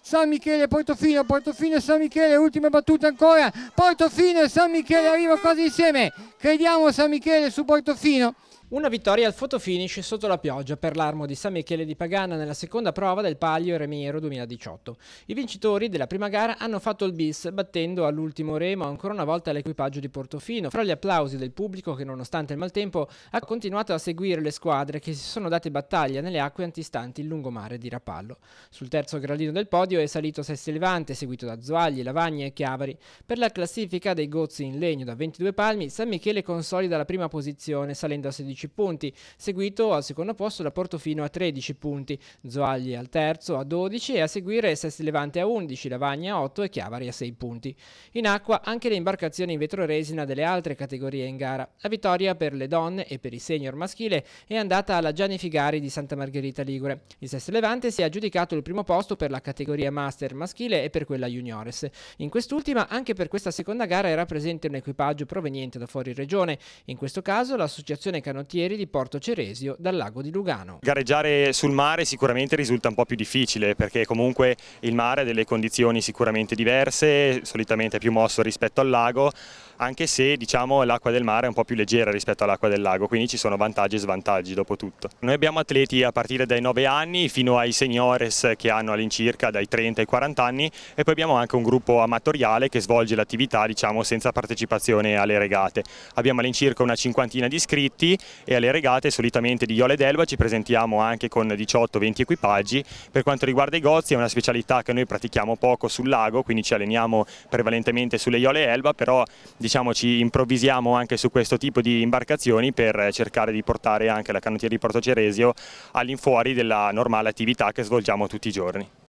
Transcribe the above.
San Michele, Portofino, Portofino, San Michele, ultima battuta ancora, Portofino e San Michele arrivano quasi insieme, crediamo San Michele su Portofino. Una vittoria al fotofinish sotto la pioggia per l'Armo di San Michele di Pagana nella seconda prova del Palio Remiero 2018. I vincitori della prima gara hanno fatto il bis, battendo all'ultimo remo ancora una volta l'equipaggio di Portofino, fra gli applausi del pubblico che nonostante il maltempo ha continuato a seguire le squadre che si sono date battaglia nelle acque antistanti il lungomare di Rapallo. Sul terzo gradino del podio è salito Sesti Levante, seguito da Zoagli, Lavagna e Chiavari. Per la classifica dei gozzi in legno da 22 palmi, San Michele consolida la prima posizione salendo a 16 punti, seguito al secondo posto da Portofino a 13 punti, Zoagli al terzo a 12 e a seguire Sesti Levante a 11, Lavagna a 8 e Chiavari a 6 punti. In acqua anche le imbarcazioni in vetroresina delle altre categorie in gara. La vittoria per le donne e per i senior maschile è andata alla Gianni Figari di Santa Margherita Ligure. Il Sesti Levante si è aggiudicato il primo posto per la categoria master maschile e per quella juniores. In quest'ultima anche per questa seconda gara era presente un equipaggio proveniente da fuori regione, in questo caso l'associazione canottieri di Porto Ceresio dal lago di Lugano. Gareggiare sul mare sicuramente risulta un po' più difficile perché comunque il mare ha delle condizioni sicuramente diverse, solitamente è più mosso rispetto al lago, anche se diciamo l'acqua del mare è un po' più leggera rispetto all'acqua del lago, quindi ci sono vantaggi e svantaggi dopo tutto. Noi abbiamo atleti a partire dai 9 anni fino ai seniores che hanno all'incirca dai 30 ai 40 anni e poi abbiamo anche un gruppo amatoriale che svolge l'attività diciamo senza partecipazione alle regate. Abbiamo all'incirca una cinquantina di iscritti e alle regate solitamente di Iole d'Elba ci presentiamo anche con 18-20 equipaggi. Per quanto riguarda i gozzi è una specialità che noi pratichiamo poco sul lago, quindi ci alleniamo prevalentemente sulle Iole Elba, però diciamo ci improvvisiamo anche su questo tipo di imbarcazioni per cercare di portare anche la canottiera di Porto Ceresio all'infuori della normale attività che svolgiamo tutti i giorni.